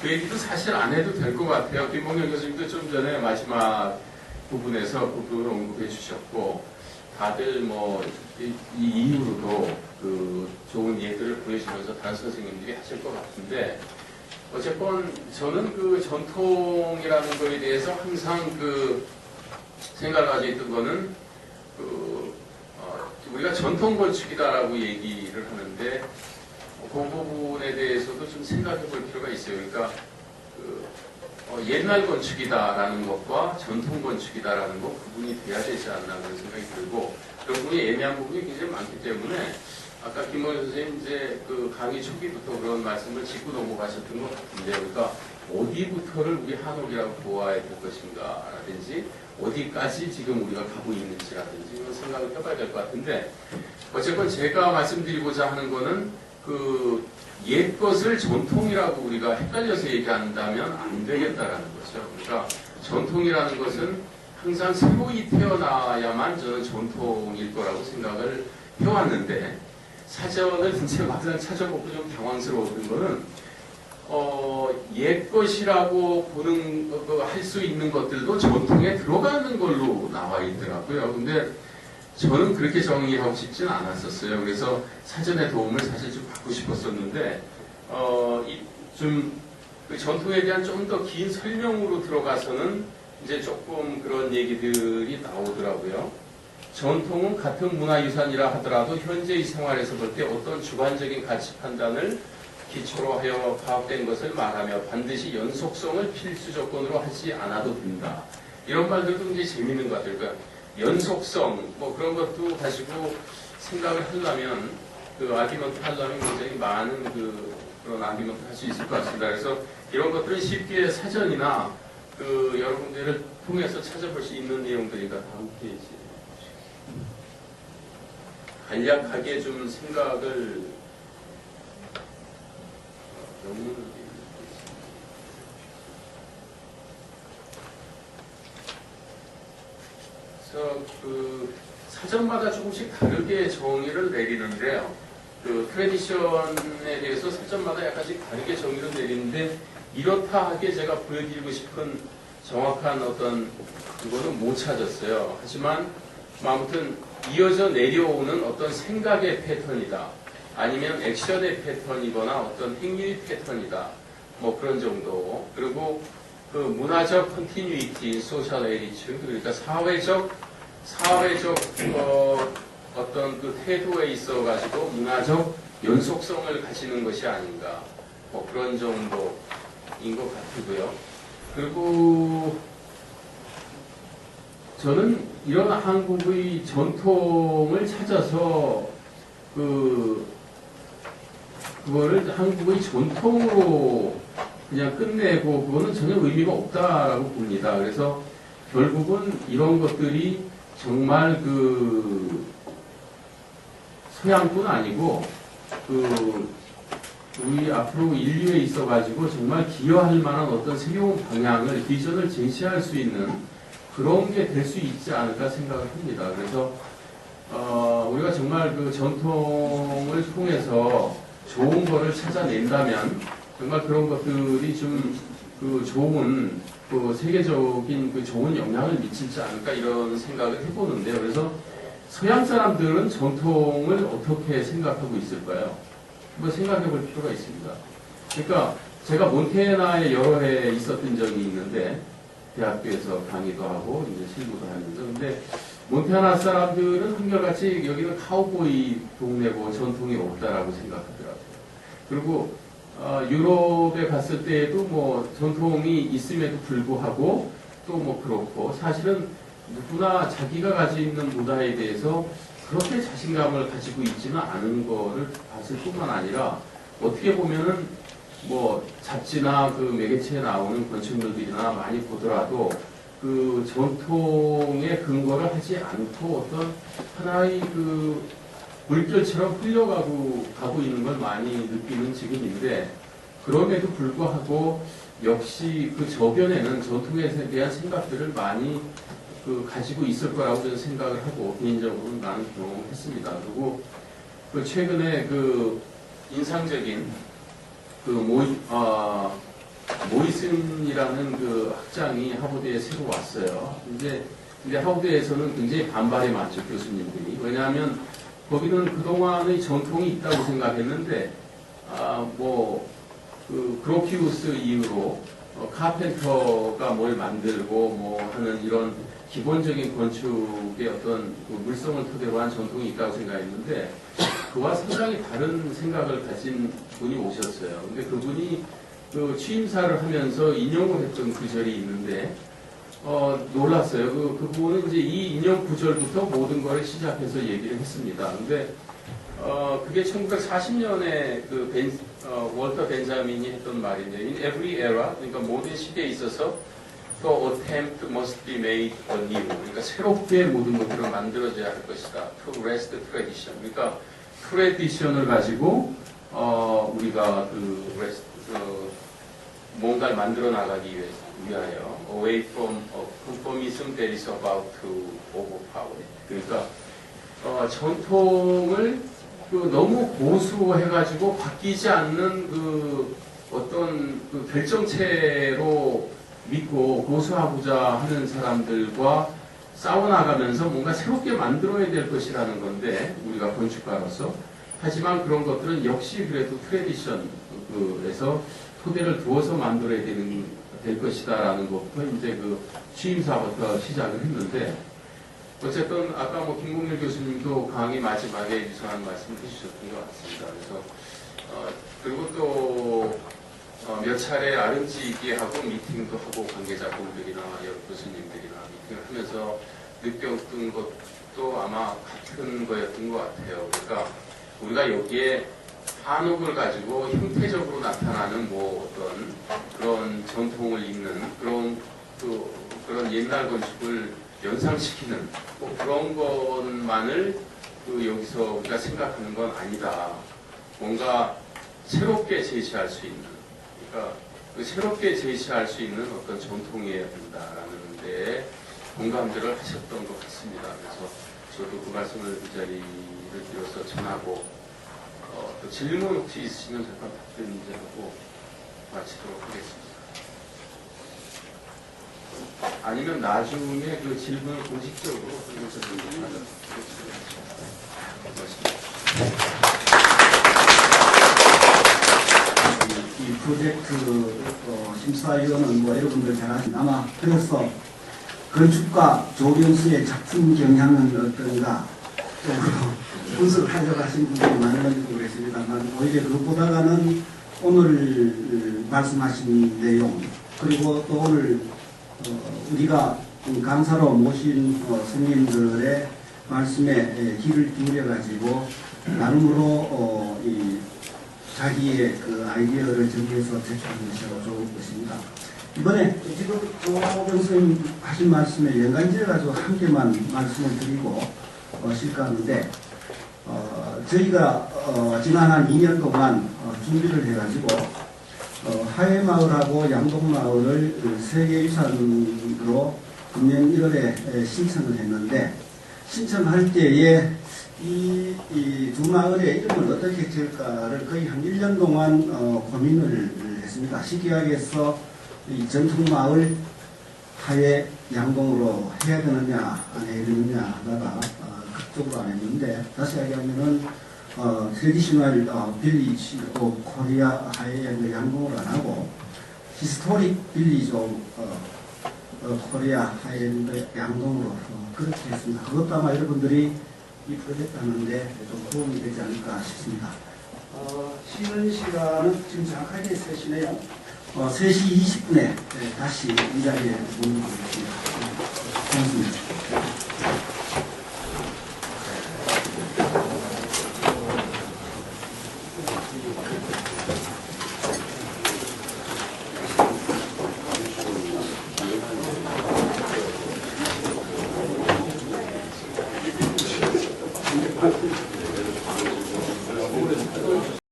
그 얘기도 사실 안 해도 될 것 같아요. 김봉현 교수님도 좀 전에 마지막 부분에서 그 부분을 언급해 주셨고, 다들 뭐, 이 이후로도 그 좋은 예들을 보여주면서 다른 선생님들이 하실 것 같은데, 어쨌건 저는 그 전통이라는 거에 대해서 항상 그 생각을 가지고 있던 거는 우리가 전통 건축이다라고 얘기를 하는데 그 부분에 대해서도 좀 생각해 볼 필요가 있어요. 그러니까 옛날 건축이다라는 것과 전통 건축이다라는 것 구분이 돼야 되지 않나 그런 생각이 들고 그런 부분이 애매한 부분이 굉장히 많기 때문에 아까 김원희 선생님 이제 그 강의 초기부터 그런 말씀을 짚고 넘어가셨던 것 같은데요. 그러니까 어디부터를 우리 한옥이라고 보아야 될 것인가라든지 어디까지 지금 우리가 가고 있는지라든지 이런 생각을 해봐야 될 것 같은데 어쨌건 제가 말씀드리고자 하는 거는 그 옛 것을 전통이라고 우리가 헷갈려서 얘기한다면 안 되겠다라는 거죠. 그러니까 전통이라는 것은 항상 새로이 태어나야만 저는 전통일 거라고 생각을 해왔는데 사전을 이제 막상 찾아보고 좀 당황스러웠던 거는 옛 것이라고 보는 할 수 있는 것들도 전통에 들어가는 걸로 나와 있더라고요. 근데 저는 그렇게 정의하고 싶지는 않았었어요. 그래서 사전의 도움을 사실 좀 받고 싶었었는데 좀 그 전통에 대한 좀 더 긴 설명으로 들어가서는 이제 조금 그런 얘기들이 나오더라고요. 전통은 같은 문화유산이라 하더라도 현재의 생활에서 볼 때 어떤 주관적인 가치 판단을 기초로 하여 파악된 것을 말하며 반드시 연속성을 필수 조건으로 하지 않아도 된다. 이런 말들도 굉장히 재밌는 것 같아요. 그러니까 연속성, 뭐 그런 것도 가지고 생각을 하려면, 그 아기먼트 하려면 굉장히 많은 그런 아기먼트 할 수 있을 것 같습니다. 그래서 이런 것들은 쉽게 사전이나 그 여러 군데를 통해서 찾아볼 수 있는 내용들이니까 다음 페이지. 간략하게 좀 생각을 그래서 그 사전마다 조금씩 다르게 정의를 내리는데요. 그 트래디션에 대해서 사전마다 약간씩 다르게 정의를 내리는데 이렇다 하게 제가 보여드리고 싶은 정확한 어떤 그거는 못 찾았어요. 하지만 아무튼 이어져 내려오는 어떤 생각의 패턴이다. 아니면 액션의 패턴이거나 어떤 행위의 패턴이다. 뭐 그런 정도. 그리고 그 문화적 컨티뉴이티, 소셜 에리츠, 그러니까 사회적 어떤 그 태도에 있어 가지고 문화적 연속성을 가지는 것이 아닌가. 뭐 그런 정도인 것 같고요. 그리고 저는 이런 한국의 전통을 찾아서 그거를 한국의 전통으로 그냥 끝내고 그거는 전혀 의미가 없다라고 봅니다. 그래서 결국은 이런 것들이 정말 서양뿐 아니고 우리 앞으로 인류에 있어가지고 정말 기여할 만한 어떤 새로운 방향을 비전을 제시할 수 있는 그런 게 될 수 있지 않을까 생각을 합니다. 그래서 우리가 정말 그 전통을 통해서 좋은 거를 찾아낸다면 정말 그런 것들이 좀 좋은 세계적인 좋은 영향을 미치지 않을까 이런 생각을 해보는데요. 그래서 서양 사람들은 전통을 어떻게 생각하고 있을까요? 한번 생각해 볼 필요가 있습니다. 그러니까 제가 몬테나에 여러 해 있었던 적이 있는데 대학교에서 강의도 하고 이제 실무도 하면서 근데 몬테나 사람들은 한결같이 여기는 카우보이 동네고 전통이 없다라고 생각하더라고요. 그리고 유럽에 갔을 때에도 뭐 전통이 있음에도 불구하고 또 뭐 그렇고 사실은 누구나 자기가 가지고 있는 문화에 대해서 그렇게 자신감을 가지고 있지는 않은 거를 봤을 뿐만 아니라 어떻게 보면은 뭐 잡지나 그 매개체에 나오는 건축물들이나 많이 보더라도 그 전통의 근거를 하지 않고 어떤 하나의 물결처럼 흘러가고 있는 걸 많이 느끼는 지금인데 그럼에도 불구하고 역시 그 저변에는 전통에 대한 생각들을 많이 가지고 있을 거라고 저는 생각을 하고 개인적으로 많은 경험을 했습니다. 그리고 최근에 인상적인 모리슨이라는 그 학장이 하버드에 새로 왔어요. 근데 하버드에서는 굉장히 반발이 많죠, 교수님들이. 왜냐하면 거기는 그동안의 전통이 있다고 생각했는데, 그로키우스 이후로 카펜터가 뭘 만들고 뭐 하는 이런 기본적인 건축의 어떤 그 물성을 토대로 한 전통이 있다고 생각했는데, 그와 상당히 다른 생각을 가진 분이 오셨어요. 근데 그분이 그 취임사를 하면서 인용을 했던 구절이 있는데, 놀랐어요. 그분은 이제 이 인용 구절부터 모든 걸 시작해서 얘기를 했습니다. 근데, 그게 1940년에 월터 벤자민이 했던 말인데, in every era, 그러니까 모든 시대에 있어서 to attempt must be made anew. 그러니까 새롭게 모든 것들을 만들어져야 할 것이다. To rest tradition. 그러니까 트레디션을 가지고 우리가 뭔가를 만들어 나가기 위하여 away from conformism that is about to overpower. 그러니까 전통을 너무 고수해가지고 바뀌지 않는 어떤 결정체로 믿고 고수하고자 하는 사람들과 싸워나가면서 뭔가 새롭게 만들어야 될 것이라는 건데, 우리가 건축가로서. 하지만 그런 것들은 역시 그래도 트레디션에서 토대를 두어서 만들어야 될 것이다라는 것부터 이제 취임사부터 시작을 했는데, 어쨌든 아까 김국렬 교수님도 강의 마지막에 유사한 말씀 해주셨던 것 같습니다. 그래서 그리고 또 몇 차례 아른지기하고 미팅도 하고 관계자분들이나 여러 교수님들이나 미팅을 하면서 느꼈던 것도 아마 같은 거였던 것 같아요. 그러니까 우리가 여기에 한옥을 가지고 형태적으로 나타나는 어떤 그런 전통을 잇는 그런 옛날 건축을 연상시키는 그런 것만을 여기서 우리가 생각하는 건 아니다. 뭔가 새롭게 제시할 수 있는, 그러니까 새롭게 제시할 수 있는 어떤 전통이어야 된다라는 데에 공감들을 하셨던 것 같습니다. 그래서 저도 그 말씀을 이 자리를 빌어서 전하고, 또 질문 혹시 있으시면 잠깐 답변 이제 하고 마치도록 하겠습니다. 아니면 나중에 그 질문을 공식적으로 이 프로젝트 심사위원은 여러분들 잘 아시는, 아마 그래서 건축가 조경수의 작품 경향은 어떤가 분석을 하려고 하신 분들이 많은 건지 모르겠습니다만, 오히려 그것보다는 오늘 말씀하신 내용, 그리고 또 오늘 우리가 강사로 모신 스님들의 말씀에 귀를 기울여가지고 나름으로 자기의 아이디어를 정리해서 제출하는 것이 좋을 것입니다. 이번에 지금 조경수님 하신 말씀에 연관지어 가지고 한 개만 말씀을 드리고 실까하는데, 저희가 지난 한 2년 동안 준비를 해가지고 하회마을하고 양동마을을 세계유산으로 금년 1월에 신청을 했는데, 신청할 때에 이 두 마을의 이름을 어떻게 지을까를 거의 한 1년 동안 고민을 했습니다. 시기하게서 이 전통마을 하회 양동으로 해야 되느냐 안 해야 되느냐 하다가 그쪽으로 안 했는데, 다시 얘기하면은 트레디셔널 빌리지 오브 코리아 하회 양동으로 안 하고 히스토릭 빌리지 오브 코리아 하회 양동으로 그렇게 했습니다. 그것도 아마 여러분들이 이 프로젝트 하는데 좀 도움이 되지 않을까 싶습니다. 쉬는 시간은 지금 정확하게 3시네요. 3시 20분에 다시 이 자리에 모이겠습니다.